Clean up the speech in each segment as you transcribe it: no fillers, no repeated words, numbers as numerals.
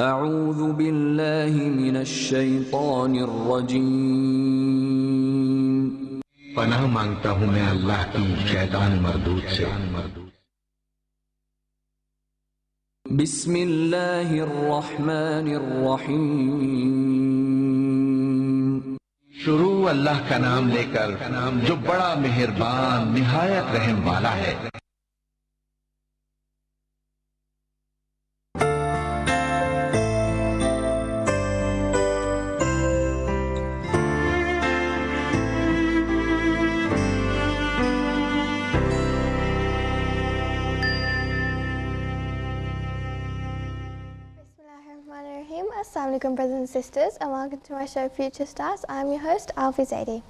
أعوذ بالله من الشيطان الرجيم पनाह मांगता हूँ मैं अल्लाह की शैतान मरदूद से। बिस्म इल्लाह अर्रहमान अर्रहीम। शुरू अल्लाह का नाम लेकर जो बड़ा मेहरबान निहायत रहम वाला है। Assalamu alaikum brothers and sisters, and welcome to my show Future Stars. I am your host Alvia Zaidi,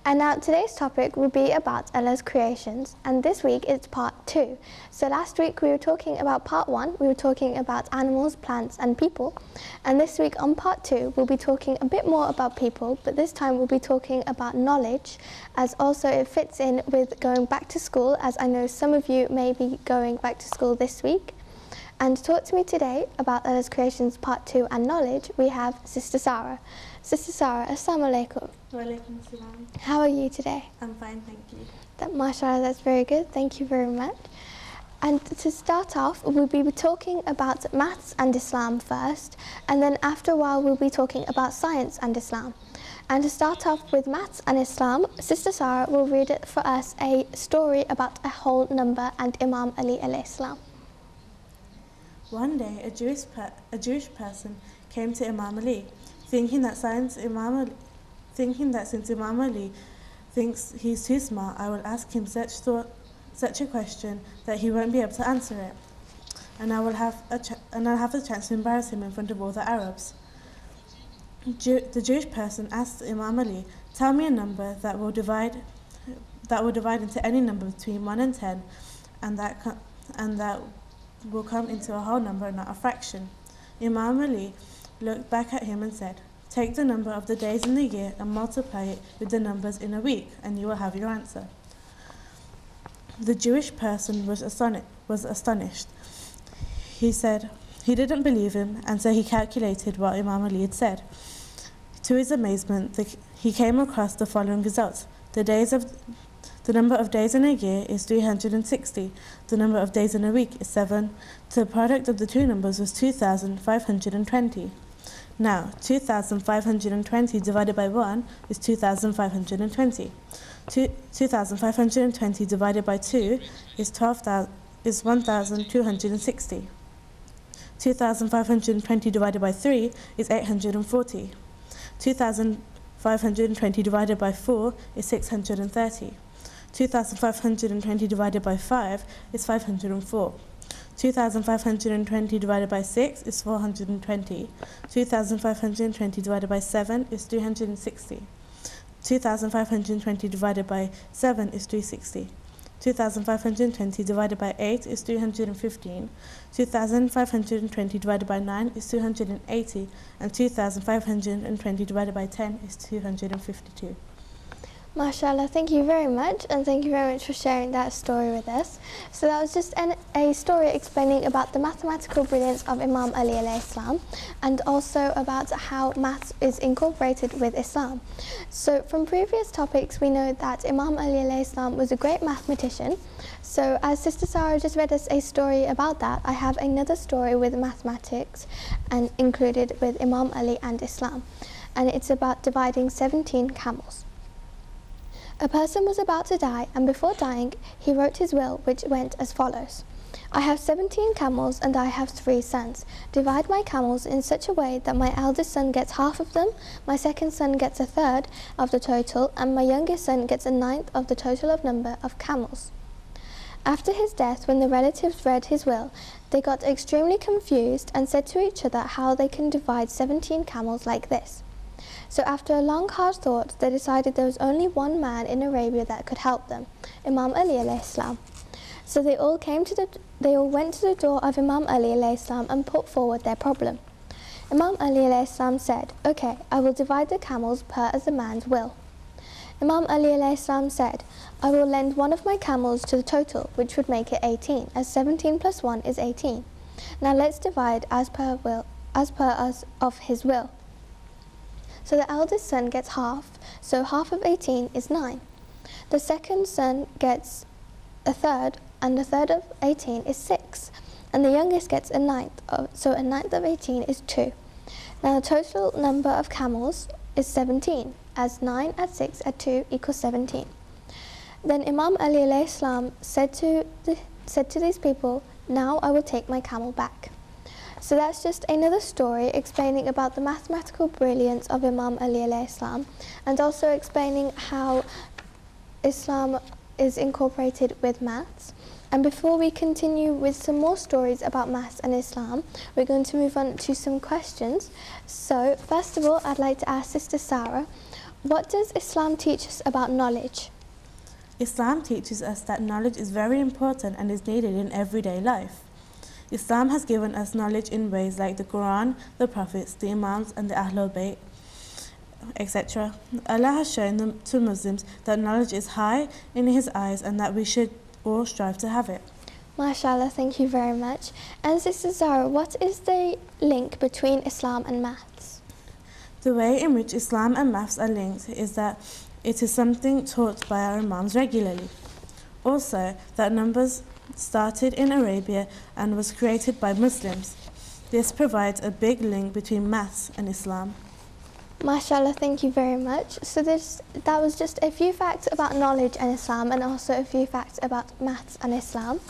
and now today's topic will be about Allah's creations, and this week it's part 2. So last week we were talking about part 1, we were talking about animals, plants and people, and this week on part 2 we'll be talking a bit more about people, but this time we'll be talking about knowledge, as also it fits in with going back to school, as I know some of you may be going back to school this week. And to talk to me today about Allah's creations part 2 and knowledge, we have Sister Sarah. Sister Sarah, Assalamu alaikum. Wa alaikum assalam. How are you today? I'm fine, thank you. MashaAllah, that's very good. Thank you very much. And to start off, we'll be talking about maths and Islam first, and then after a while we'll be talking about science and Islam. And to start off with maths and Islam, Sister Sarah will read it for us a story about a whole number and Imam Ali alayhi salam. One day, a Jewish person came to Imam Ali, thinking that since Imam Ali thinks he's too smart, I will ask him such a question that he won't be able to answer it, and I'll have the chance to embarrass him in front of all the Arabs. The Jewish person asked Imam Ali, "Tell me a number that will divide into any number between 1 and 10, and that will come into a whole number, not a fraction." Imam Ali looked back at him and said, "Take the number of the days in the year and multiply it with the numbers in a week, and you will have your answer." The Jewish person was astonished. He said he didn't believe him, and so he calculated what Imam Ali had said. To his amazement, he came across the following results. The number of days in a year is 360. The number of days in a week is 7. The product of the two numbers was 2,520. Now, 2,520 divided by 1 is 2,520. 2,520 divided by 2 is 1,260. 2,520 divided by 3 is 840. 2,520 divided by 4 is 630. 2,520 divided by 5 is 504. 2,520 divided by 6 is 420. 2,520 divided by 7 is 360. 2,520 divided by 7 is 360. 2,520 divided by 8 is 315. 2,520 divided by 9 is 280. And 2,520 divided by 10 is 252. MashaAllah, thank you very much, and thank you very much for sharing that story with us. So that was just a story explaining about the mathematical brilliance of Imam Ali alayhi salam, and also about how maths is incorporated with Islam. So from previous topics we know that Imam Ali alayhi salam was a great mathematician. So as Sister Sarah just read us a story about that, I have another story with mathematics and included with Imam Ali and Islam, and it's about dividing 17 camels. A person was about to die, and before dying, he wrote his will, which went as follows. "I have 17 camels, and I have 3 sons. Divide my camels in such a way that my eldest son gets half of them, my second son gets a third of the total, and my youngest son gets a ninth of the total of number of camels." After his death, when the relatives read his will, they got extremely confused and said to each other how they can divide 17 camels like this. So after a long hard thought, they decided there was only one man in Arabia that could help them, Imam Ali alayhi salam. So they all went to the door of Imam Ali alayhi salam and put forward their problem. Imam Ali alayhi salam said, "Okay, I will divide the camels per as the man's will." Imam Ali alayhi salam said, "I will lend one of my camels to the total, which would make it 18, as 17 plus 1 is 18. Now let's divide as per will as per us of his will. So the eldest son gets half, so half of 18 is 9. The second son gets a third, and a third of 18 is 6. And the youngest gets a ninth, so a ninth of 18 is 2. Now the total number of camels is 17, as 9 add 6 add 2 equals 17. Then Imam Ali alayhi salam said to these people, "Now I will take my camel back." So that's just another story explaining about the mathematical brilliance of Imam Ali alayhi salam, and also explaining how Islam is incorporated with maths. And before we continue with some more stories about maths and Islam, we're going to move on to some questions. So first of all, I'd like to ask Sister Sarah, what does Islam teach us about knowledge? Islam teaches us that knowledge is very important and is needed in everyday life. Islam has given us knowledge in ways like the Quran, the Prophets, the Imams and the Ahlul Bayt, etc. Allah has shown them to Muslims that knowledge is high in His eyes and that we should all strive to have it. MashaAllah, thank you very much. And Sister Zara, what is the link between Islam and maths? The way in which Islam and maths are linked is that it is something taught by our Imams regularly. Also, that numbers started in Arabia and was created by Muslims. This provides a big link between maths and Islam. MashaAllah, thank you very much. So that was just a few facts about knowledge and Islam, and also a few facts about maths and Islam.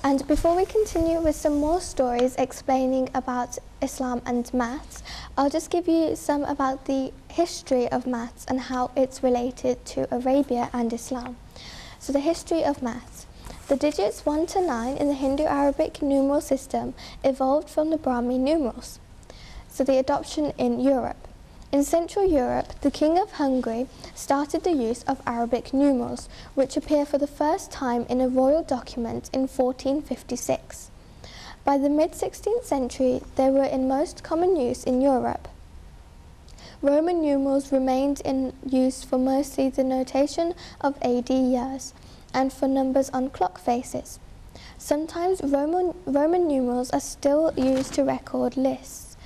And before we continue with some more stories explaining about Islam and maths, I'll just give you some about the history of maths and how it's related to Arabia and Islam. So the history of maths. The digits 1 to 9 in the Hindu-Arabic numeral system evolved from the Brahmi numerals. So the adoption in Europe. In Central Europe, the King of Hungary started the use of Arabic numerals, which appear for the first time in a royal document in 1456. By the mid-16th century, they were in most common use in Europe. Roman numerals remained in use for mostly the notation of AD years and for numbers on clock faces. Sometimes Roman numerals are still used to record lists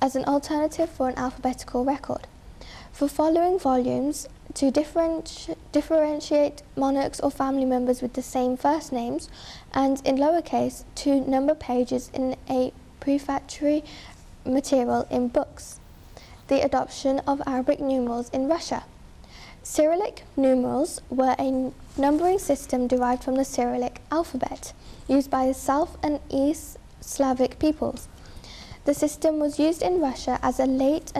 as an alternative for an alphabetical record. For following volumes, to differentiate monarchs or family members with the same first names, and in lowercase, to number pages in a prefatory material in books. The adoption of Arabic numerals in Russia. Cyrillic numerals were a numbering system derived from the Cyrillic alphabet, used by the South and East Slavic peoples. The system was used in Russia as late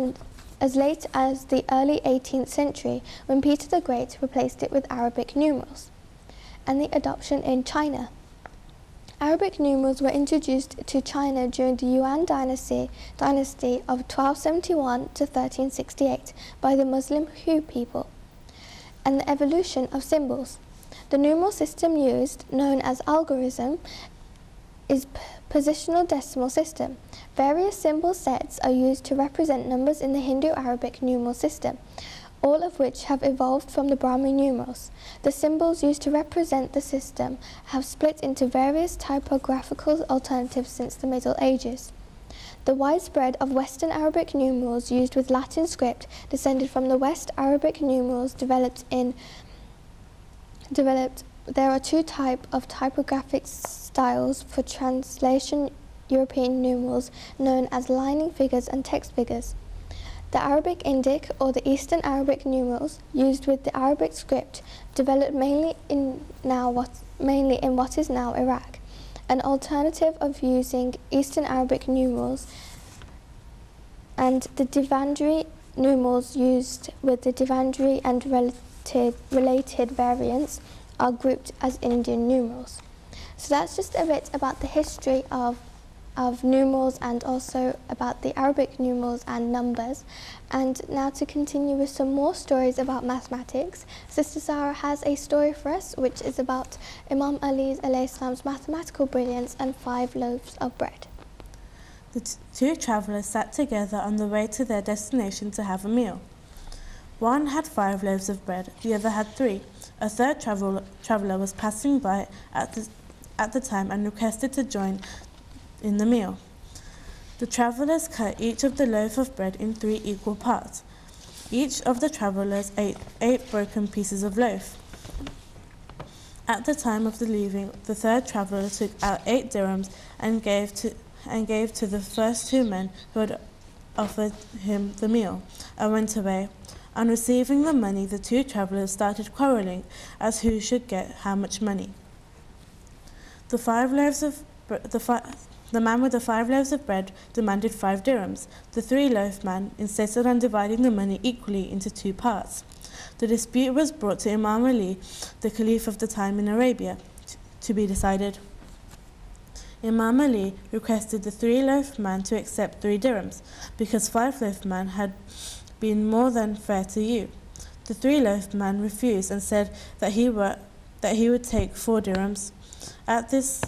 as the early 18th century, when Peter the Great replaced it with Arabic numerals. And the adoption in China. Arabic numerals were introduced to China during the Yuan dynasty of 1271 to 1368 by the Muslim Hu people. And the evolution of symbols. The numeral system used, known as algorithm, is positional decimal system. Various symbol sets are used to represent numbers in the Hindu-Arabic numeral system, all of which have evolved from the Brahmi numerals. The symbols used to represent the system have split into various typographical alternatives since the Middle Ages. The widespread of Western Arabic numerals used with Latin script descended from the West Arabic numerals developed. There are two types of typographic styles for translation European numerals, known as lining figures and text figures. The Arabic Indic, or the Eastern Arabic numerals, used with the Arabic script, developed mainly in what is now Iraq. An alternative of using Eastern Arabic numerals and the Devanagari numerals used with the Devanagari and related variants are grouped as Indian numerals. So that's just a bit about the history of numerals and also about the Arabic numerals and numbers. And now to continue with some more stories about mathematics, Sister Sarah has a story for us which is about Imam Ali alayhi salam's mathematical brilliance and 5 loaves of bread. The two travellers sat together on the way to their destination to have a meal. One had 5 loaves of bread, the other had 3. A third traveller was passing by at the time and requested to join in the meal. The travellers cut each of the loaf of bread in 3 equal parts. Each of the travellers ate 8 broken pieces of loaf. At the time of the leaving, the third traveller took out 8 dirhams and gave to the first 2 men who had offered him the meal, and went away. On receiving the money, the 2 travellers started quarrelling as who should get how much money. The man with the 5 loaves of bread demanded 5 dirhams. The 3-loaf man insisted on dividing the money equally into 2 parts. The dispute was brought to Imam Ali, the Caliph of the time in Arabia, to be decided. Imam Ali requested the 3-loaf man to accept 3 dirhams, because 5-loaf man had been more than fair to you. The 3-loaf man refused and said that he would take 4 dirhams. At this,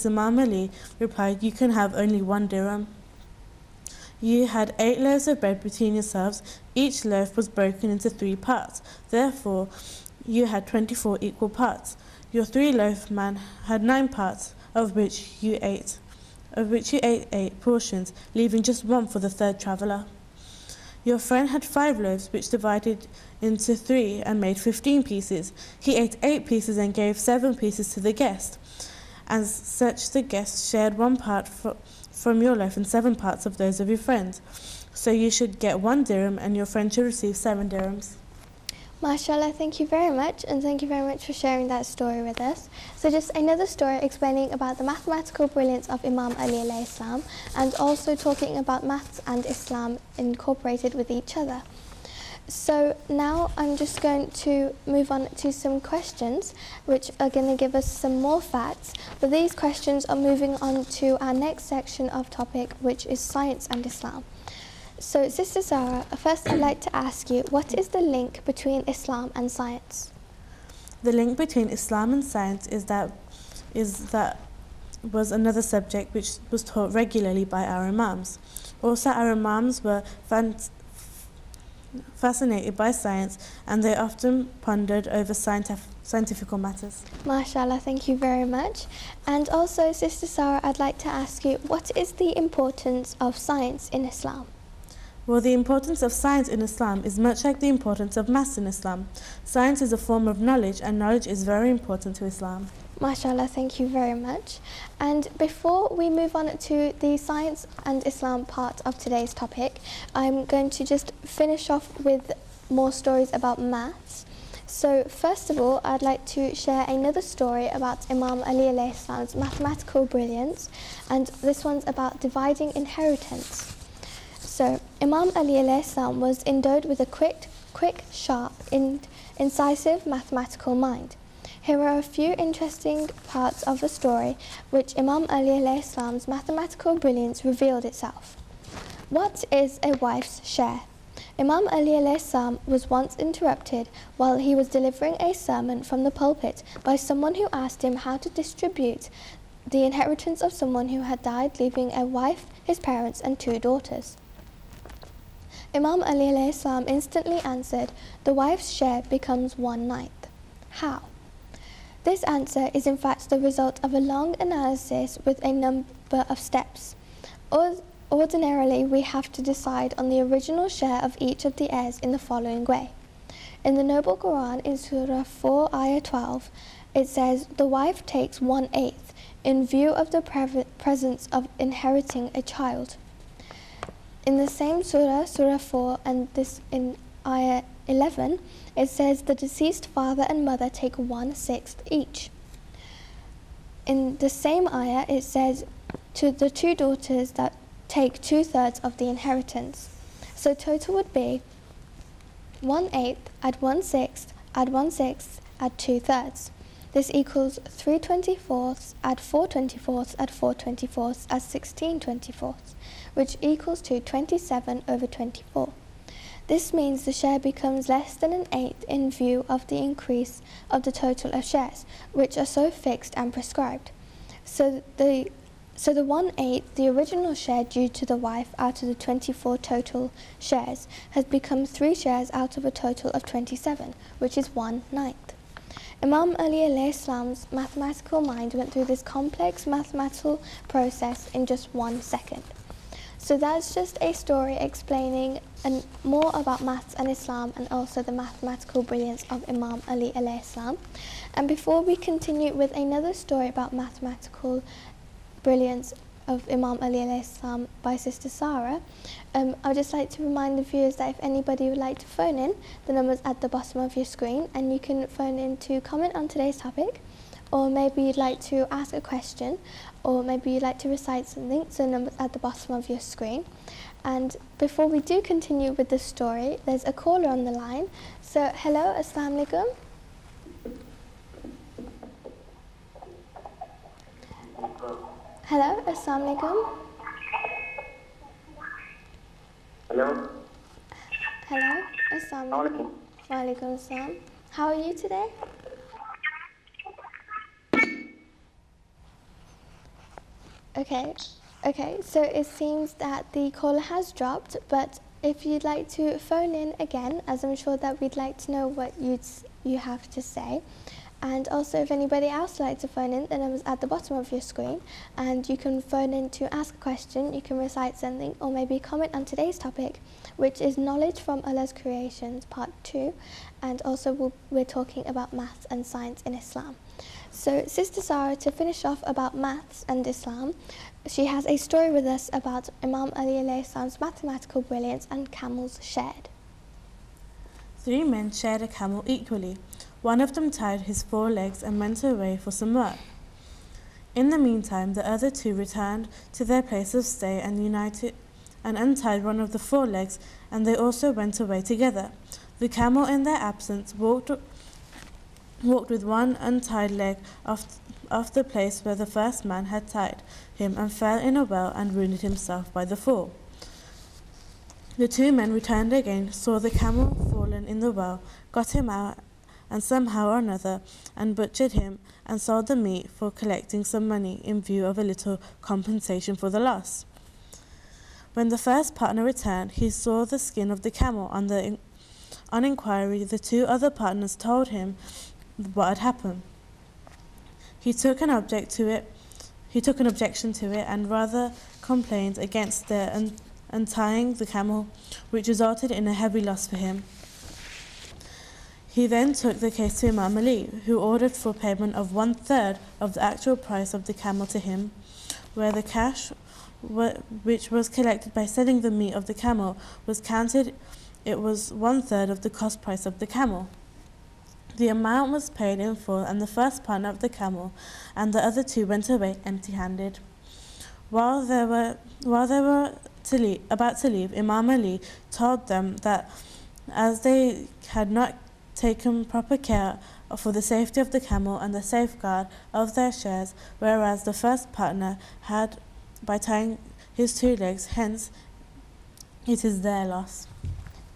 Imam Ali replied, "You can have only 1 dirham. You had 8 loaves of bread between yourselves. Each loaf was broken into 3 parts. Therefore, you had 24 equal parts. Your 3-loaf man had 9 parts, of which you ate 8 portions, leaving just 1 for the third traveller. Your friend had 5 loaves, which divided into 3 and made 15 pieces. He ate 8 pieces and gave 7 pieces to the guest. As such, the guest shared 1 part from your loaf and 7 parts of those of your friend. So you should get 1 dirham and your friend should receive 7 dirhams." MashaAllah, thank you very much, and thank you very much for sharing that story with us. So just another story explaining about the mathematical brilliance of Imam Ali alayhi salam, and also talking about maths and Islam incorporated with each other. So now I'm just going to move on to some questions which are going to give us some more facts, but these questions are moving on to our next section of topic, which is science and Islam. So Sister Sarah, first I'd like to ask you, what is the link between Islam and science? The link between Islam and science was another subject which was taught regularly by our imams. Also, our imams were fascinated by science, and they often pondered over scientific matters. MashaAllah, thank you very much. And also, Sister Sarah, I'd like to ask you, what is the importance of science in Islam? Well, the importance of science in Islam is much like the importance of maths in Islam. Science is a form of knowledge, and knowledge is very important to Islam. MashaAllah, thank you very much. And before we move on to the science and Islam part of today's topic, I'm going to just finish off with more stories about maths. So first of all, I'd like to share another story about Imam Ali alayhi salam's mathematical brilliance, and this one's about dividing inheritance. So Imam Ali alayhi salam was endowed with a quick, sharp, incisive mathematical mind. Here are a few interesting parts of the story which Imam Ali alayhi salam's mathematical brilliance revealed itself. What is a wife's share? Imam Ali alayhi salam was once interrupted while he was delivering a sermon from the pulpit by someone who asked him how to distribute the inheritance of someone who had died, leaving a wife, his parents, and 2 daughters. Imam Ali alayhi salam instantly answered, "The wife's share becomes 1/9. How? This answer is in fact the result of a long analysis with a number of steps. Ordinarily, we have to decide on the original share of each of the heirs in the following way. In the Noble Quran, in Surah 4, Ayah 12, it says, "The wife takes 1/8 in view of the presence of inheriting a child." In the same Surah, Surah 4, and this in Ayah 11, it says the deceased father and mother take 1/6 each. In the same ayah, it says to the 2 daughters that take 2/3 of the inheritance. So total would be 1/8 add 1/6 add 1/6 add 2/3. This equals 3/24 add 4/24 add 4/24 add 16/24, which equals to 27/24. This means the share becomes less than 1/8 in view of the increase of the total of shares, which are so fixed and prescribed. So the 1/8, the original share due to the wife out of the 24 total shares, has become 3 shares out of a total of 27, which is 1/9. Imam Ali alayhi salam's mathematical mind went through this complex mathematical process in just 1 second. So that's just a story explaining more about maths and Islam and also the mathematical brilliance of Imam Ali alayhi salam. And before we continue with another story about mathematical brilliance of Imam Ali alayhi salam by Sister Sarah, I would just like to remind the viewers that if anybody would like to phone in, the number's at the bottom of your screen, and you can phone in to comment on today's topic, or maybe you'd like to ask a question, or maybe you'd like to recite something, so the number's at the bottom of your screen. And before we do continue with the story, there's a caller on the line. So hello, Assalamu alaikum. Hello, Assalamu alaikum. Hello. Hello, Assalamu alaikum. Wa alaikum assalam. How are you today? Okay, so it seems that the caller has dropped, but if you'd like to phone in again, as I'm sure that we'd like to know what you have to say. And also if anybody else would like to phone in, the number's at the bottom of your screen, and you can phone in to ask a question, you can recite something, or maybe comment on today's topic, which is knowledge from Allah's creations, part 2, and also we're talking about maths and science in Islam. So Sister Sarah, to finish off about maths and Islam, she has a story with us about Imam Ali alayhi salam's mathematical brilliance and camels shared. 3 men shared a camel equally. One of them tied his 4 legs and went away for some work. In the meantime, the other 2 returned to their place of stay and untied one of the 4 legs, and they also went away together. The camel, in their absence, walked with one untied leg off the place where the first man had tied him, and fell in a well and wounded himself by the fall. The 2 men returned again, saw the camel fallen in the well, got him out, and somehow or another, and butchered him, and sold the meat for collecting some money in view of a little compensation for the loss. When the first partner returned, he saw the skin of the camel. On inquiry, the 2 other partners told him what had happened. He took an objection to it, and rather complained against their untying the camel, which resulted in a heavy loss for him. He then took the case to Imam Ali, who ordered for payment of 1/3 of the actual price of the camel to him, where the cash, which was collected by selling the meat of the camel, was counted. It was 1/3 of the cost price of the camel. The amount was paid in full, and the first partner of the camel and the other 2 went away empty-handed. While they were about to leave, Imam Ali told them that as they had not taken proper care for the safety of the camel and the safeguard of their shares, whereas the first partner had by tying his 2 legs, hence it is their loss.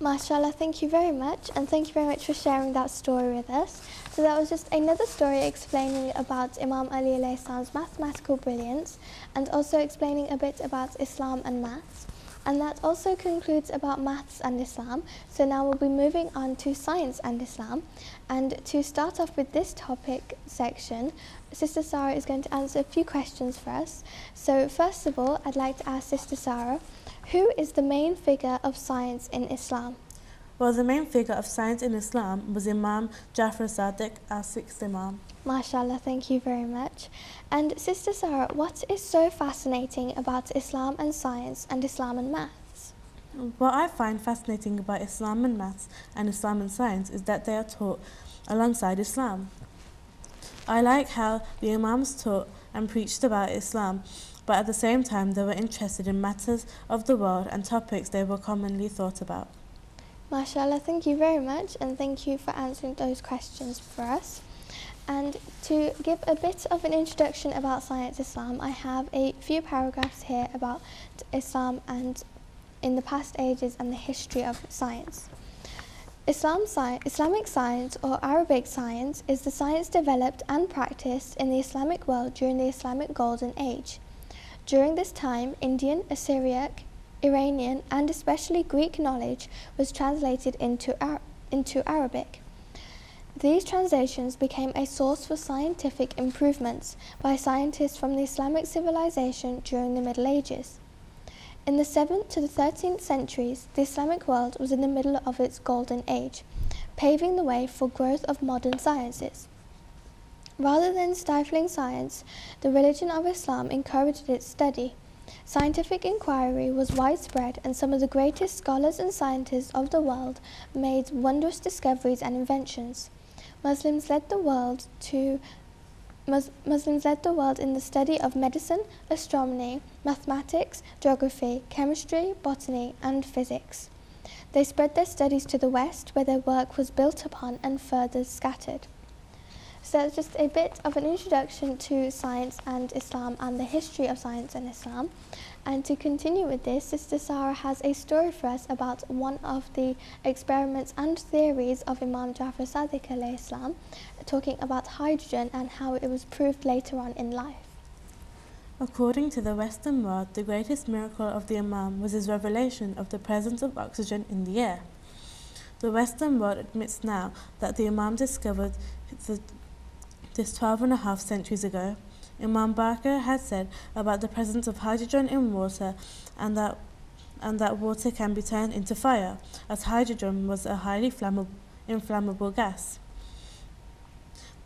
MashaAllah, thank you very much, and thank you very much for sharing that story with us. So that was just another story explaining about Imam Ali alayhi salam's mathematical brilliance, and also explaining a bit about Islam and maths. And that also concludes about maths and Islam. So now we'll be moving on to science and Islam. And to start off with this topic section, Sister Sarah is going to answer a few questions for us. So first of all, I'd like to ask Sister Sarah, who is the main figure of science in Islam? Well, the main figure of science in Islam was Imam Jafar Sadiq, our 6th Imam. MashaAllah, thank you very much. And Sister Sarah, what is so fascinating about Islam and science and Islam and maths? What I find fascinating about Islam and maths and Islam and science is that they are taught alongside Islam. I like how the Imams taught and preached about Islam, but at the same time they were interested in matters of the world and topics they were commonly thought about. MashaAllah, thank you very much, and thank you for answering those questions for us. And to give a bit of an introduction about Science Islam, I have a few paragraphs here about Islam and in the past ages and the history of science. Islamic science or Arabic science is the science developed and practiced in the Islamic world during the Islamic Golden Age. During this time, Indian, Assyriac, Iranian, and especially Greek knowledge was translated into Arabic. These translations became a source for scientific improvements by scientists from the Islamic civilization during the Middle Ages. In the 7th to the 13th centuries, the Islamic world was in the middle of its golden age, paving the way for growth of modern sciences. Rather than stifling science, the religion of Islam encouraged its study. Scientific inquiry was widespread, and some of the greatest scholars and scientists of the world made wondrous discoveries and inventions. Muslims led the world in the study of medicine, astronomy, mathematics, geography, chemistry, botany, and physics. They spread their studies to the West, where their work was built upon and further scattered. So that's just a bit of an introduction to science and Islam and the history of science and Islam. And to continue with this, Sister Sarah has a story for us about one of the experiments and theories of Imam Jafar Sadiq alayhi salam, talking about hydrogen and how it was proved later on in life. According to the Western world, the greatest miracle of the Imam was his revelation of the presence of oxygen in the air. The Western world admits now that the Imam discovered this 12.5 centuries ago. Imam Barker had said about the presence of hydrogen in water and that water can be turned into fire, as hydrogen was a highly inflammable gas.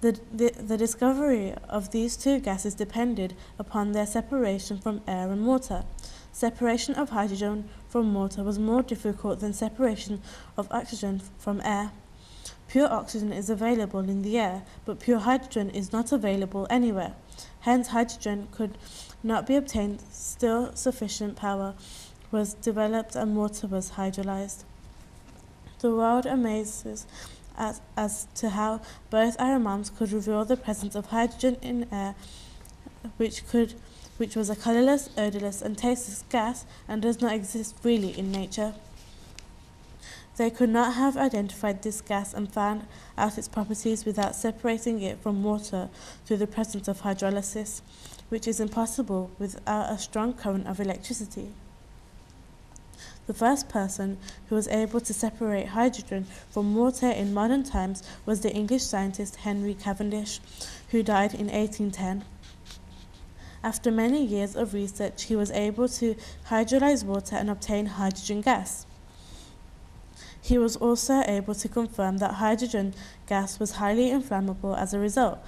The discovery of these two gases depended upon their separation from air and water. Separation of hydrogen from water was more difficult than separation of oxygen from air. Pure oxygen is available in the air, but pure hydrogen is not available anywhere. Hence, hydrogen could not be obtained. Still, sufficient power was developed and water was hydrolyzed. The world amazes as to how both our Imams could reveal the presence of hydrogen in air, which was a colourless, odourless and tasteless gas and does not exist really in nature. They could not have identified this gas and found out its properties without separating it from water through the presence of hydrolysis, which is impossible without a strong current of electricity. The first person who was able to separate hydrogen from water in modern times was the English scientist Henry Cavendish, who died in 1810. After many years of research, he was able to hydrolyze water and obtain hydrogen gas. He was also able to confirm that hydrogen gas was highly inflammable as a result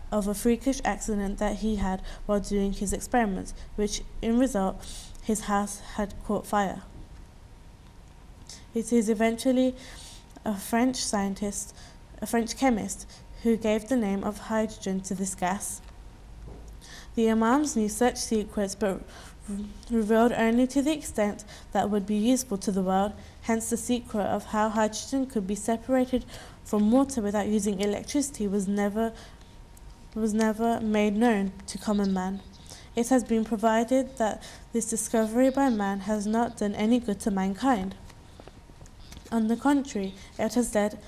of a freakish accident that he had while doing his experiments, which in result his house had caught fire. It is eventually a French chemist, who gave the name of hydrogen to this gas. The Imams knew such secrets, but revealed only to the extent that would be useful to the world. Hence, the secret of how hydrogen could be separated from water without using electricity was never made known to common man. It has been provided that this discovery by man has not done any good to mankind. On the contrary, it has led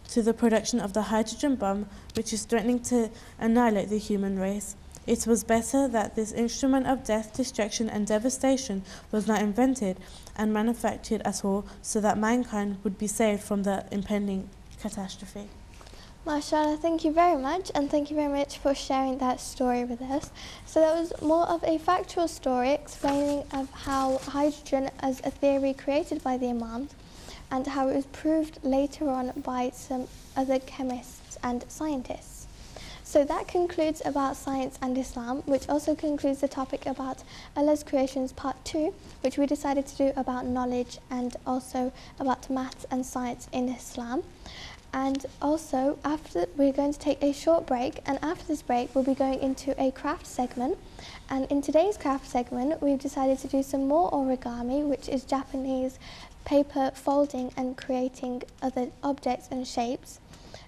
to the production of the hydrogen bomb, which is threatening to annihilate the human race. It was better that this instrument of death, destruction and devastation was not invented and manufactured at all, so that mankind would be saved from the impending catastrophe. MashaAllah, thank you very much, and thank you very much for sharing that story with us. So that was more of a factual story explaining of how hydrogen as a theory created by the Imams and how it was proved later on by some other chemists and scientists. So that concludes about science and Islam, which also concludes the topic about Allah's creations part 2, which we decided to do about knowledge and also about maths and science in Islam. And also, after we're going to take a short break, and after this break we'll be going into a craft segment. And in today's craft segment we've decided to do some more origami, which is Japanese paper folding and creating other objects and shapes.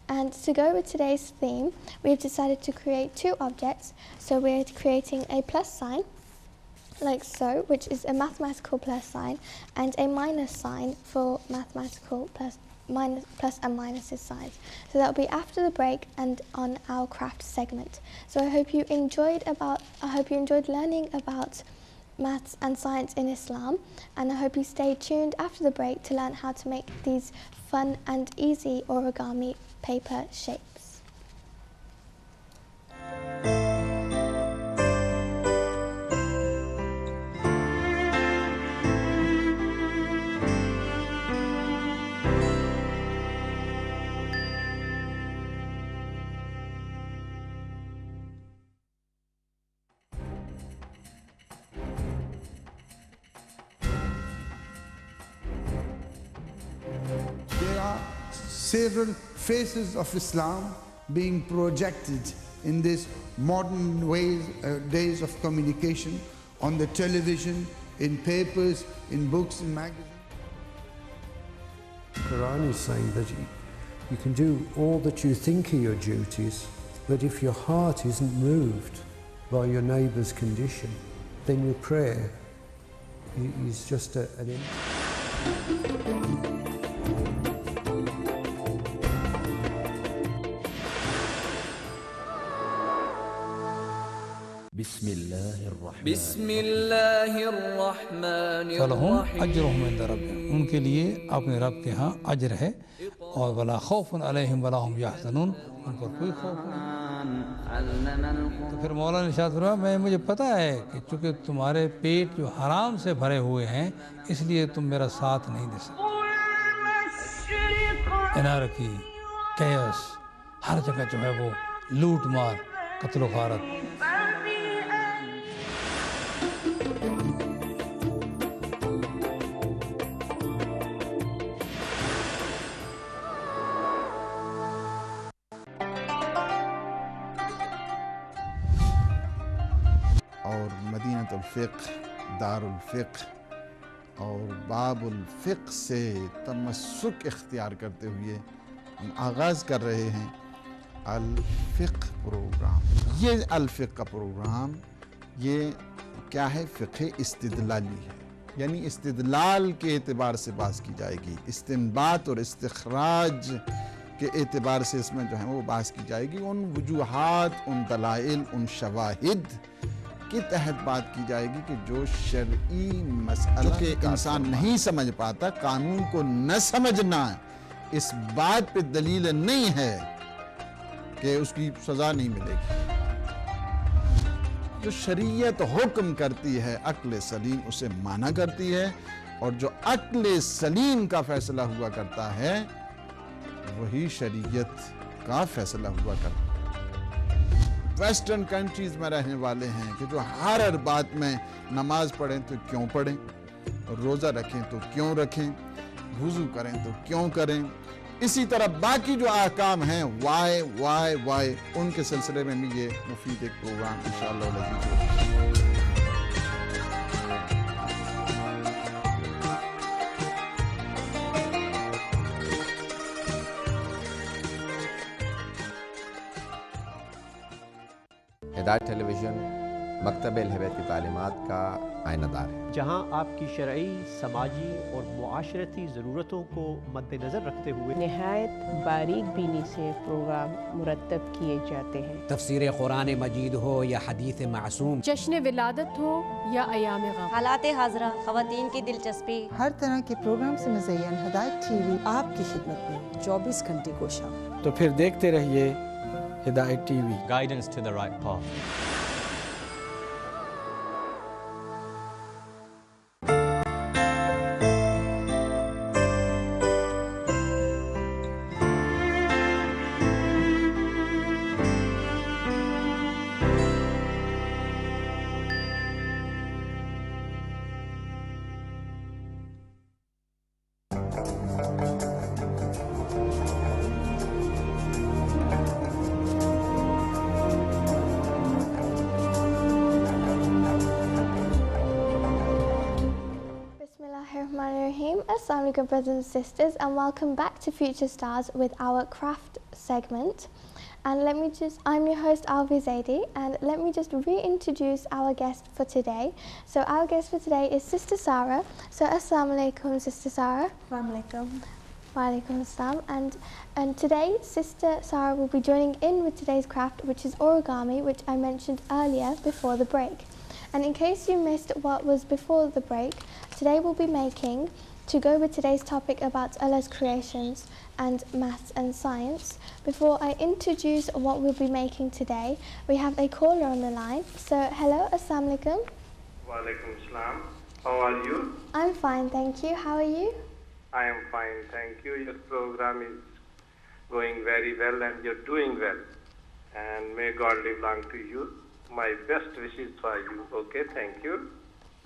And to go with today's theme, we've decided to create 2 objects. So we're creating a plus sign, like so, which is a mathematical plus sign, and a minus sign for mathematical plus and minuses signs. So that'll be after the break and on our craft segment. So I hope you enjoyed learning about maths and science in Islam, and I hope you stay tuned after the break to learn how to make these fun and easy origami paper shapes. several faces of Islam being projected in this modern days of communication, on the television, in papers, in books, in magazines. The Quran is saying that you can do all that you think are your duties, but if your heart isn't moved by your neighbour's condition, then your prayer is just an empty. उनके लिए अपने रब के यहाँ अजर है और वला खौफुन अलैहिम वला हुम यहज़नून, उन पर कोई खौफ नहीं। तो फिर मौला ने इरशाद फरमाया, मुझे पता है कि चूँकि तुम्हारे पेट जो हराम से भरे हुए हैं इसलिए तुम मेरा साथ नहीं दे सकते। एनार्की, कैओस, हर जगह जो है वो लूट मार, कत्ल व गारत। और मदीनतुल फ़िक़्ह, दारुल फ़िक़्ह और बाबुल फ़िक़्ह से तमस्सुक इख्तियार करते हुए हम आगाज़ कर रहे हैं अल फ़िक़्ह प्रोग्राम। ये अल फ़िक़्ह का प्रोग्राम ये क्या है? फ़िक़्ह इस्तिदलाली है, यानी इस्तिदलाल के एतबार से बात की जाएगी, इस्तिंबात और इस्तिखराज के एतबार से इसमें जो है वो बात की जाएगी। उन वजूहात, उन दलाइल, उन शवाहिद के तहत बात की जाएगी कि जो शरई मसला के इंसान नहीं समझ पाता, कानून को न समझना इस बात पे दलील नहीं है कि उसकी सजा नहीं मिलेगी। जो शरीयत हुक्म करती है, अक्ल सलीम उसे माना करती है, और जो अक्ल सलीम का फैसला हुआ करता है वही शरीयत का फैसला हुआ करता है। वेस्टर्न कंट्रीज में रहने वाले हैं कि जो हर बात में नमाज पढ़ें तो क्यों पढ़ें, रोज़ा रखें तो क्यों रखें, वुज़ू करें तो क्यों करें, इसी तरह बाकी जो अहकाम हैं वाई उनके सिलसिले में भी ये मुफीद एक प्रोग्राम इंशाअल्लाह लजीज होगा। हिदायत टेलीविज़न मकतब हिदायत की तालीमात का आयनादार है, जहाँ आपकी शरई, समाजी और मुआशरती ज़रूरतों को मद्देनज़र रखते हुए निहायत बारीक बीनी से प्रोग्राम मुरतब किए जाते हैं। तफसीर कुरान मजीद हो या हदीस मासूम, जश्न विलादत हो या अयाम गम, हालात हाज़रा, ख़वातीन की दिलचस्पी, हर तरह के प्रोग्राम से मुज़य्यन हिदायत टीवी आपकी खिदमत में 24 घंटे कोशा। तो फिर देखते रहिए Hidayat TV, guidance to the right path. Assalamu alaikum brothers and sisters, and welcome back to Future Stars with our craft segment. And I'm your host Alvia Zaidi, and let me just reintroduce our guest for today. So our guest for today is Sister Sarah. So Assalamu alaikum, Sister Sarah. Assalamu alaikum. Wa alaikum assalam. And today Sister Sarah will be joining in with today's craft, which is origami, which I mentioned earlier before the break. And in case you missed what was before the break, today we'll be making, to go with today's topic about Allah's creations and maths and science. Before I introduce what we'll be making today, we have a caller on the line. So hello, assalamu alaikum. Wa alaikum assalam. How are you? I'm fine, thank you. How are you? I am fine, thank you. Your program is going very well and you're doing well. And may God live long to you. My best wishes for you. Okay, thank you.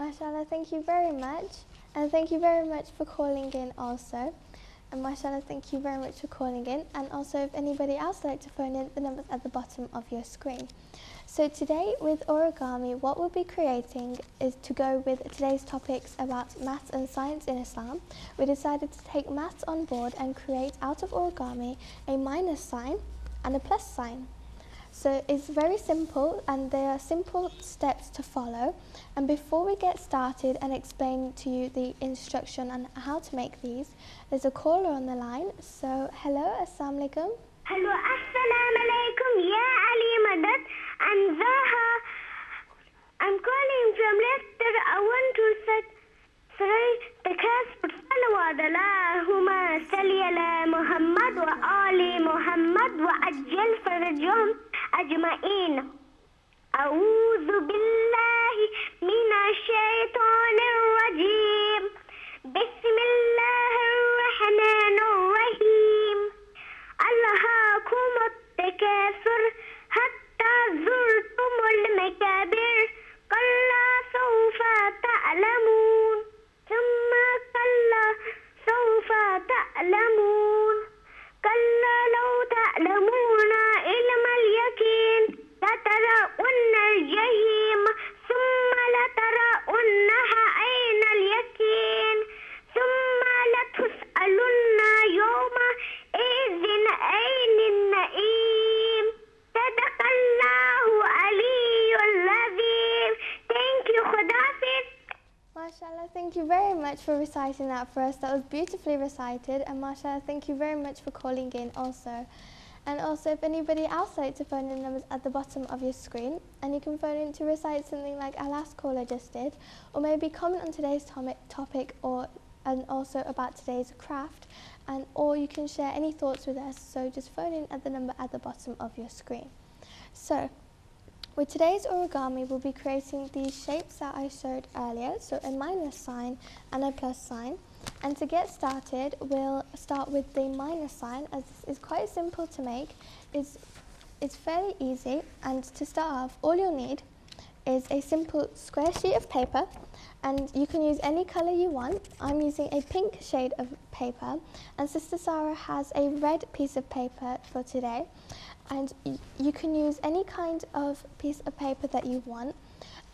MashaAllah, thank you very much. And thank you very much for calling in also. And mashallah, thank you very much for calling in. And also, if anybody else would like to phone in, the number's at the bottom of your screen. So today with origami, what we'll be creating is to go with today's topics about maths and science in Islam. We decided to take maths on board and create out of origami a minus sign and a plus sign. So it's very simple, and there are simple steps to follow. And before we get started and explain to you the instruction on how to make these, there's a caller on the line. So hello, assalamu alaikum. Hello, assalamu alaikum. Ya Ali Madad. I'm Zaha. I'm calling from Leicester. I want to say the class صلوات اللهم صل على محمد وآل محمد وعجل فرجهم أجمعين. أعوذ بالله من الشيطان الرجيم. بسم الله الرحمن الرحيم. ألهاكم التكاثر حتى زرتم المكابر. كلا سوف تعلمون. ثم كلا سوف تعلمون. كلا لو تعلمون علم اليقين لترون الجحيم ثم لترونها عين اليقين ثم لتسألن يومئذ عن النعيم. صدق الله العلي العظيم. Thank you, Khudafiz. Mashallah, thank you very much for reciting that for us. That was beautifully recited, and mashallah, thank you very much for calling in also. And also, if anybody else would like to phone in, numbers at the bottom of your screen, and you can phone in to recite something like our last caller just did, or maybe comment on today's topic, and also about today's craft, or you can share any thoughts with us. So just phone in at the number at the bottom of your screen. So with today's origami, we'll be creating these shapes that I showed earlier, so a minus sign and a plus sign. And to get started, we'll start with the minus sign, as this is quite simple to make. It's fairly easy, and to start off, all you'll need is a simple square sheet of paper, and you can use any colour you want. I'm using a pink shade of paper, and Sister Sarah has a red piece of paper for today. And you can use any kind of piece of paper that you want,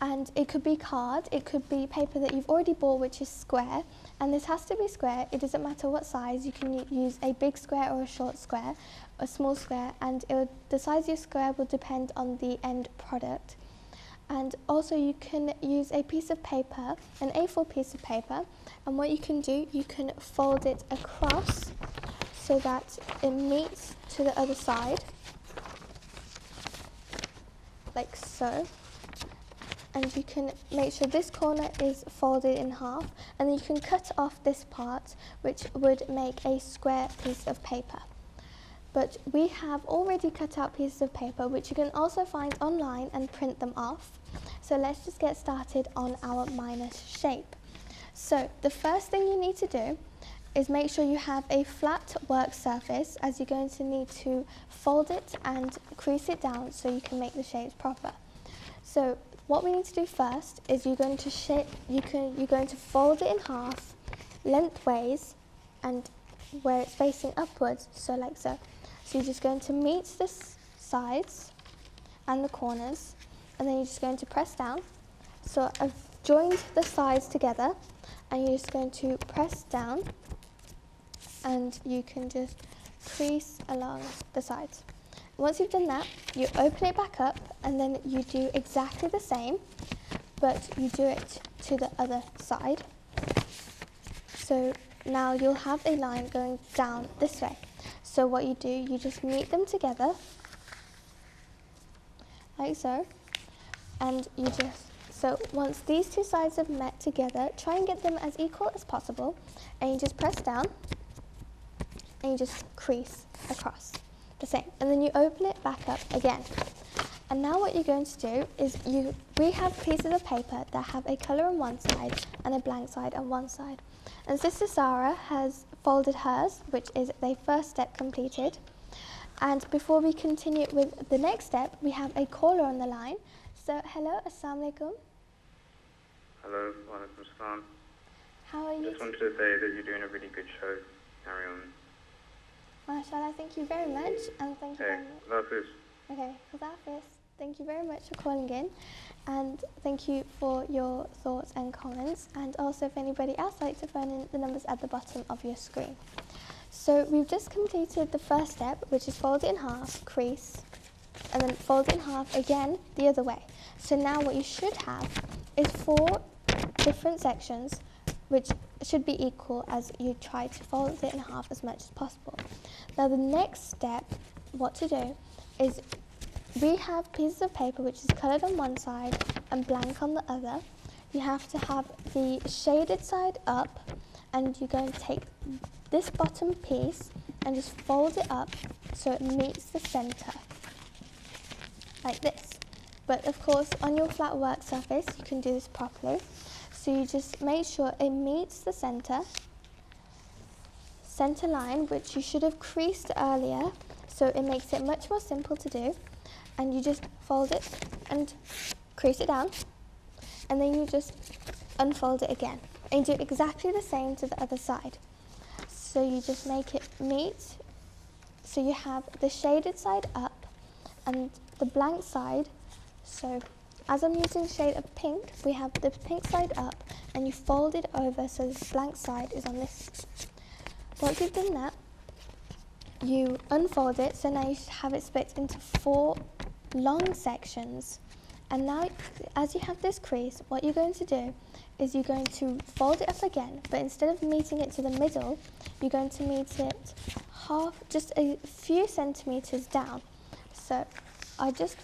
and it could be card, it could be paper that you've already bought which is square, and this has to be square. It doesn't matter what size. You can use a big square or a short square, a small square, and the size of your square will depend on the end product. And also you can use a piece of paper, an A4 piece of paper, and what you can do, you can fold it across so that it meets to the other side, like so. And you can make sure this corner is folded in half, and then you can cut off this part, which would make a square piece of paper. But we have already cut out pieces of paper which you can also find online and print them off. So let's just get started on our minus shape. So the first thing you need to do is make sure you have a flat work surface, as you're going to need to fold it and crease it down so you can make the shapes proper. So what we need to do first is you're going to fold it in half lengthways and where it's facing upwards, so like so. So you're just going to meet the sides and the corners, and then you're just going to press down. So I've joined the sides together, and you're just going to press down, and you can just crease along the sides. Once you've done that, you open it back up, and then you do exactly the same, but you do it to the other side. So now you'll have a line going down this way. So what you do, you just meet them together, like so, and so once these two sides have met together, try and get them as equal as possible, and you just press down, and you just crease across, the same, and then you open it back up again. And now what you're going to do is we have pieces of paper that have a colour on one side and a blank side on one side. And Sister Sarah has folded hers, which is the first step completed. And before we continue with the next step, we have a caller on the line. So hello, assalamu alaikum. Hello, walaikum salam. How are you? Just wanted to say that you're doing a really good show. carry on. MashaAllah, thank you very much, and thank you very much. Hafiz. Okay, Hafiz, thank you very much for calling in, and thank you for your thoughts and comments, and also if anybody else likes to phone in, the numbers at the bottom of your screen. So we've just completed the first step, which is fold it in half, crease, and then fold it in half again the other way. So now what you should have is 4 different sections which should be equal as you try to fold it in half as much as possible. Now the next step, what to do, is we have pieces of paper which is coloured on one side and blank on the other. You have to have the shaded side up, and you're going to take this bottom piece and just fold it up so it meets the centre, like this. But of course on your flat work surface you can do this properly. So you just make sure it meets the centre line, which you should have creased earlier, so it makes it much more simple to do. And you just fold it and crease it down, and then you just unfold it again. And do exactly the same to the other side. So you just make it meet, so you have the shaded side up and the blank side. So as I'm using the shade of pink, we have the pink side up, and you fold it over so the blank side is on this. Once you've done that, you unfold it, so now you should have it split into 4 long sections. And now, as you have this crease, what you're going to do is you're going to fold it up again, but instead of meeting it to the middle, you're going to meet it just a few centimetres down. So I'll just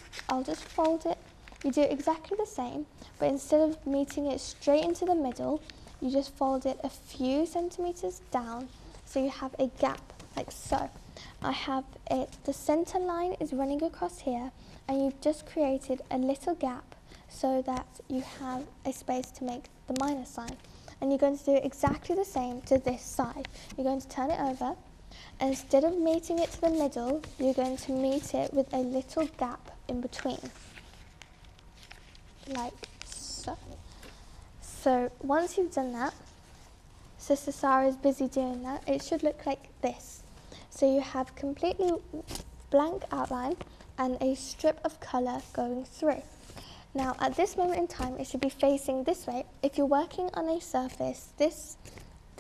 fold it. You do exactly the same, but instead of meeting it straight into the middle, you just fold it a few centimetres down, so you have a gap, like so. I have it, the centre line is running across here, and you've just created a little gap so that you have a space to make the minus sign. And you're going to do exactly the same to this side. You're going to turn it over, and instead of meeting it to the middle, you're going to meet it with a little gap in between, like so. So once you've done that, Sister Sarah is busy doing that, it should look like this. So you have completely blank outline and a strip of colour going through. Now at this moment in time it should be facing this way. If you're working on a surface, this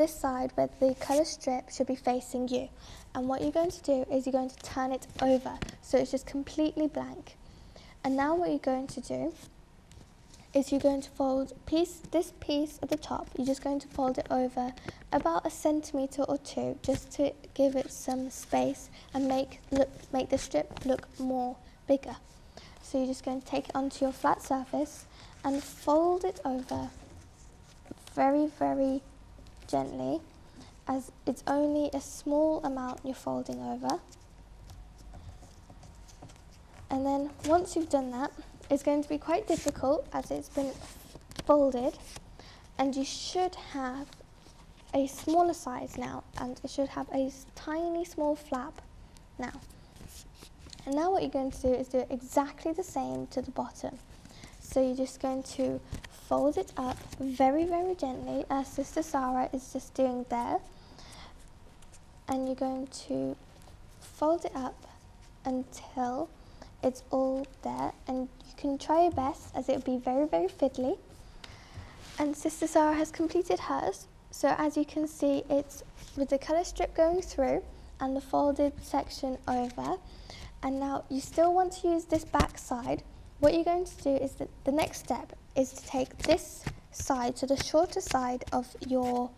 side where the colour strip should be facing you. And what you're going to do is you're going to turn it over so it's just completely blank. And now what you're going to do is you're going to fold this piece at the top, you're just going to fold it over about 1 centimetre or 2 just to give it some space and make the strip look more bigger. So you're just going to take it onto your flat surface and fold it over very, very gently, as it's only a small amount you're folding over. And then once you've done that, it's going to be quite difficult as it's been folded, and you should have a smaller size now, and it should have a tiny small flap now. And now what you're going to do is do exactly the same to the bottom. So you're just going to fold it up very, very gently, as Sister Sarah is just doing there, and you're going to fold it up until it's all there, and you can try your best as it will be very, very fiddly. And Sister Sarah has completed hers, so as you can see it's with the colour strip going through and the folded section over. And now you still want to use this back side. What you're going to do is that the next step is to take this side, so the shorter side of your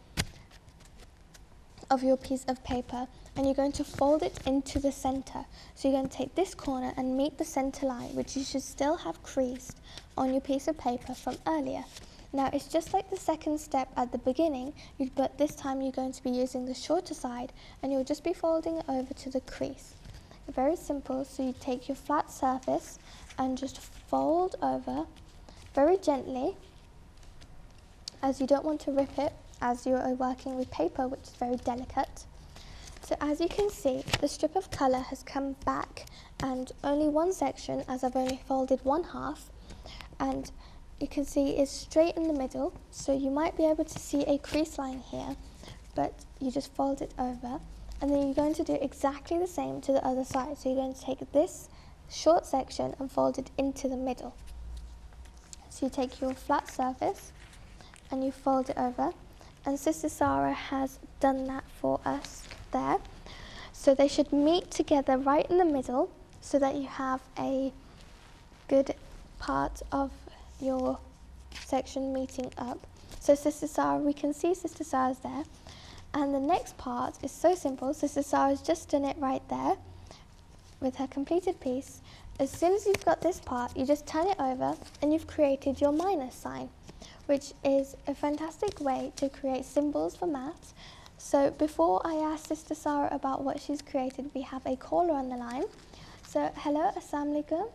piece of paper, and you're going to fold it into the centre. So you're going to take this corner and meet the centre line, which you should still have creased on your piece of paper from earlier. Now it's just like the second step at the beginning, but this time you're going to be using the shorter side, and you'll just be folding it over to the crease. Very simple. So you take your flat surface and just fold over very gently, as you don't want to rip it as you are working with paper, which is very delicate. So as you can see, the strip of colour has come back, and only one section, as I've only folded one half, and you can see it's straight in the middle, so you might be able to see a crease line here, but you just fold it over, and then you're going to do exactly the same to the other side. So you're going to take this short section and fold it into the middle. So you take your flat surface and you fold it over, and Sister Sarah has done that for us there. So they should meet together right in the middle so that you have a good part of your section meeting up. So Sister Sarah, we can see Sister Sarah's there, and the next part is so simple. Sister Sarah's just done it right there with her completed piece. As soon as you've got this part, you just turn it over and you've created your minus sign, which is a fantastic way to create symbols for maths. So before I ask Sister Sarah about what she's created, we have a caller on the line. So hello, Assalamu alaikum.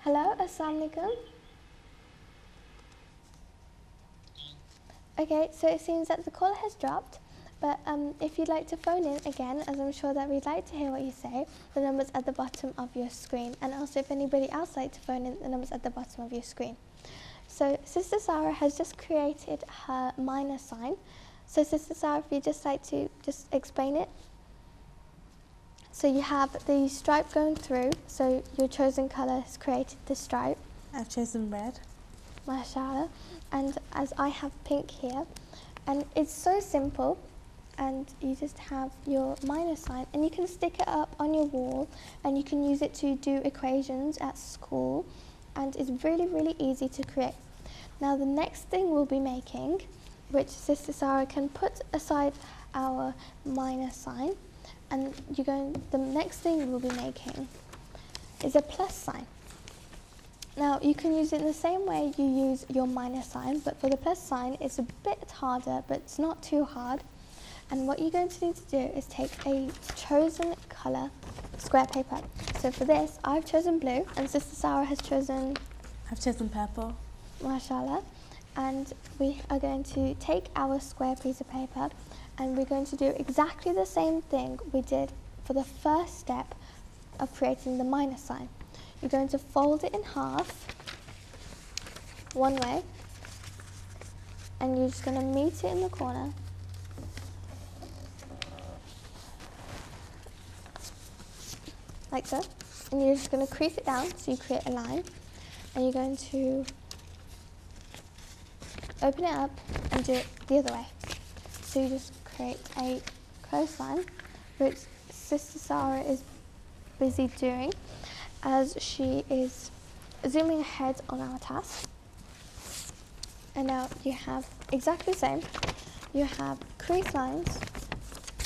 Hello, Assalamu alaikum. Okay, so it seems that the call has dropped, but if you'd like to phone in again, as I'm sure that we'd like to hear what you say, the number's at the bottom of your screen. And also if anybody else like to phone in, the number's at the bottom of your screen. So Sister Sarah has just created her minus sign. So Sister Sarah, if you'd just like to just explain it. So you have the stripe going through, so your chosen colour has created the stripe. I've chosen red. Mashallah. And as I have pink here, and it's so simple, and you just have your minus sign, and you can stick it up on your wall, and you can use it to do equations at school, and it's really, really easy to create. Now the next thing we'll be making, which Sister Sarah can put aside our minus sign, and the next thing we'll be making is a plus sign. Now you can use it in the same way you use your minus sign, but for the plus sign it's a bit harder, but it's not too hard. And what you're going to need to do is take a chosen colour square paper. So for this I've chosen blue, and Sister Sarah has chosen... I've chosen purple. Mashallah. And we are going to take our square piece of paper, and we're going to do exactly the same thing we did for the first step of creating the minus sign. You're going to fold it in half, one way, and you're just going to meet it in the corner. Like so. And you're just going to crease it down, so you create a line, and you're going to open it up and do it the other way. So you just create a close line, which Sister Sarah is busy doing as she is zooming ahead on our task. And now you have exactly the same. You have crease lines,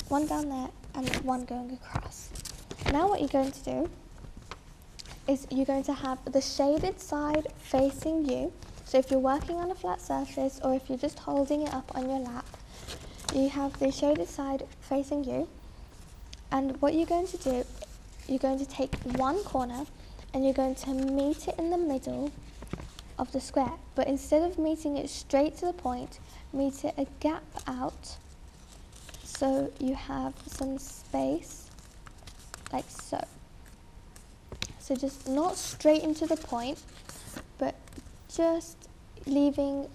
one down there and one going across. Now what you're going to do is you're going to have the shaded side facing you. So if you're working on a flat surface, or if you're just holding it up on your lap, you have the shaded side facing you. And what you're going to do, you're going to take one corner and you're going to meet it in the middle of the square. But instead of meeting it straight to the point, meet it a gap out, so you have some space, like so. So just not straight into the point, but just leaving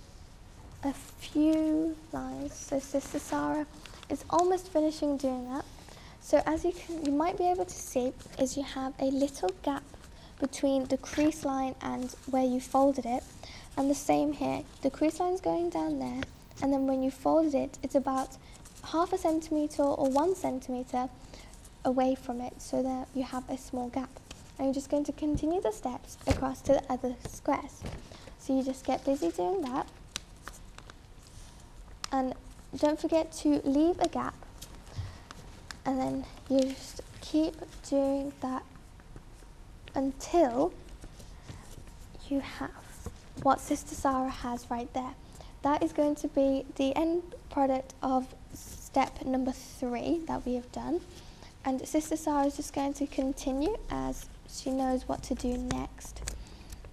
a few lines. So Sister Sarah is almost finishing doing that. So as you might be able to see, is you have a little gap between the crease line and where you folded it, and the same here. The crease line's going down there, and then when you folded it, it's about 1/2 centimetre or 1 centimetre away from it, so that you have a small gap. And you're just going to continue the steps across to the other squares. So you just get busy doing that, and don't forget to leave a gap, and then you just keep doing that until you have what Sister Sarah has right there. That is going to be the end product of step number 3 that we have done, and Sister Sarah is just going to continue as she knows what to do next.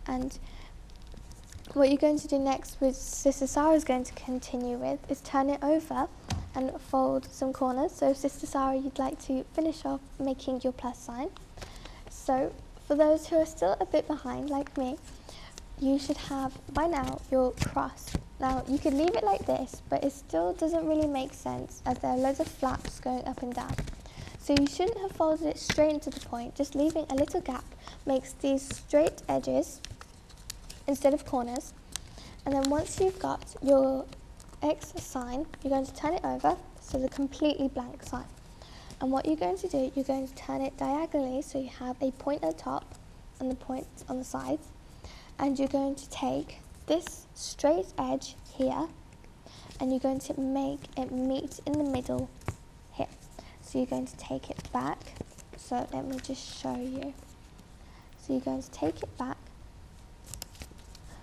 And what you're going to do next, which Sister Sarah is going to continue with, is turn it over and fold some corners. So Sister Sarah, you'd like to finish off making your plus sign. So for those who are still a bit behind, like me, you should have by now your cross. Now you could leave it like this, but it still doesn't really make sense as there are loads of flaps going up and down. So you shouldn't have folded it straight into the point, just leaving a little gap makes these straight edges instead of corners. And then once you've got your X sign, you're going to turn it over, so the completely blank sign. And what you're going to do, you're going to turn it diagonally so you have a point at the top and the points on the sides. And you're going to take this straight edge here and you're going to make it meet in the middle here. So you're going to take it back. So let me just show you. So you're going to take it back,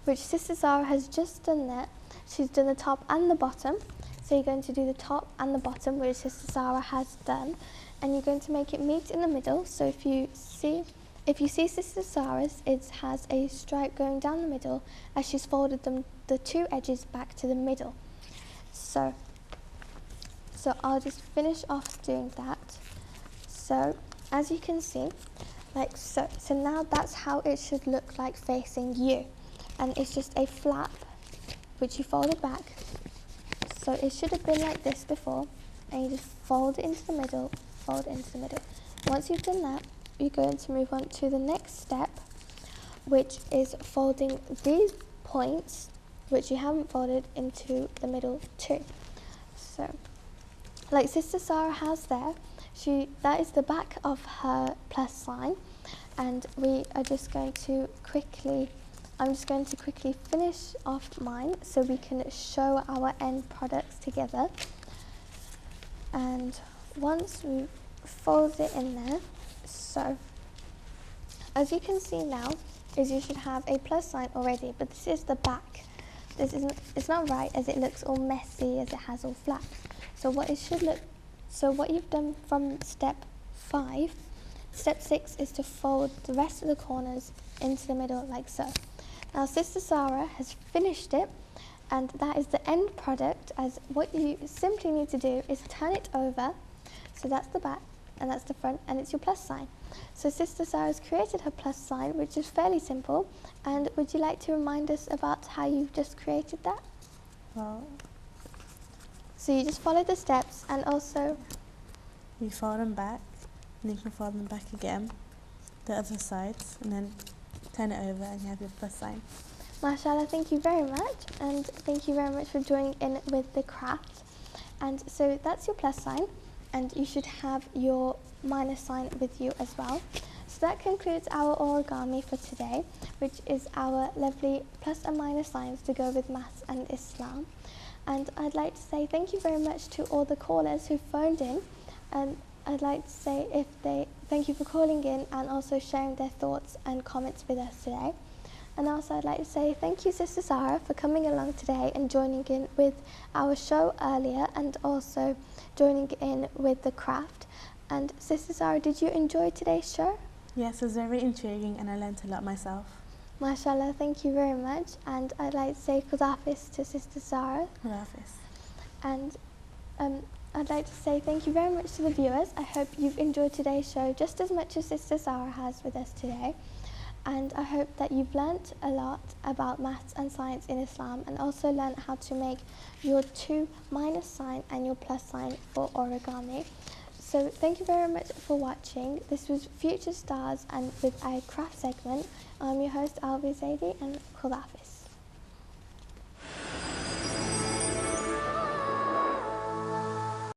which Sister Sarah has just done there. She's done the top and the bottom. So you're going to do the top and the bottom, which Sister Sarah has done. And you're going to make it meet in the middle. So if you see Sister Sarah's, it has a stripe going down the middle as she's folded the two edges back to the middle. So I'll just finish off doing that. So as you can see, like so. So now that's how it should look like facing you. And it's just a flap which you folded back. So it should have been like this before, and you just fold it into the middle, fold it into the middle. Once you've done that, you're going to move on to the next step, which is folding these points, which you haven't folded, into the middle too. So, like Sister Sarah has there, that is the back of her plus sign, and I'm just going to quickly finish off mine so we can show our end products together. And once we fold it in there, so as you can see now, is you should have a plus sign already, but this is the back. It's not right as it looks all messy as it has all flaps. So what you've done from step 5, step 6 is to fold the rest of the corners into the middle like so. Now Sister Sarah has finished it, and that is the end product. As what you simply need to do is turn it over, so that's the back and that's the front, and it's your plus sign. So Sister Sarah's created her plus sign, which is fairly simple. And would you like to remind us about how you've just created that? Well, so you just follow the steps, and also you fold them back, and you can fold them back again, the other sides, and then turn it over and you have your plus sign. MashaAllah, thank you very much, and thank you very much for joining in with the craft. And so that's your plus sign, and you should have your minus sign with you as well. So that concludes our origami for today, which is our lovely plus and minus signs to go with maths and Islam. And I'd like to say thank you very much to all the callers who phoned in, and I'd like to say thank you for calling in and also sharing their thoughts and comments with us today. And also I'd like to say thank you, Sister Sarah, for coming along today and joining in with our show earlier, and also joining in with the craft. And Sister Sarah, did you enjoy today's show? Yes, it was very intriguing and I learned a lot myself. MashaAllah, thank you very much. And I'd like to say Khudafis to Sister Sarah. Khudafis. And I'd like to say thank you very much to the viewers. I hope you've enjoyed today's show just as much as Sister Sarah has with us today. And I hope that you've learnt a lot about maths and science in Islam, and also learnt how to make your 2 minus sign and your plus sign for origami. So thank you very much for watching. This was Future Stars and with a craft segment. I'm your host Alvia, Zaidi, and Khudafis.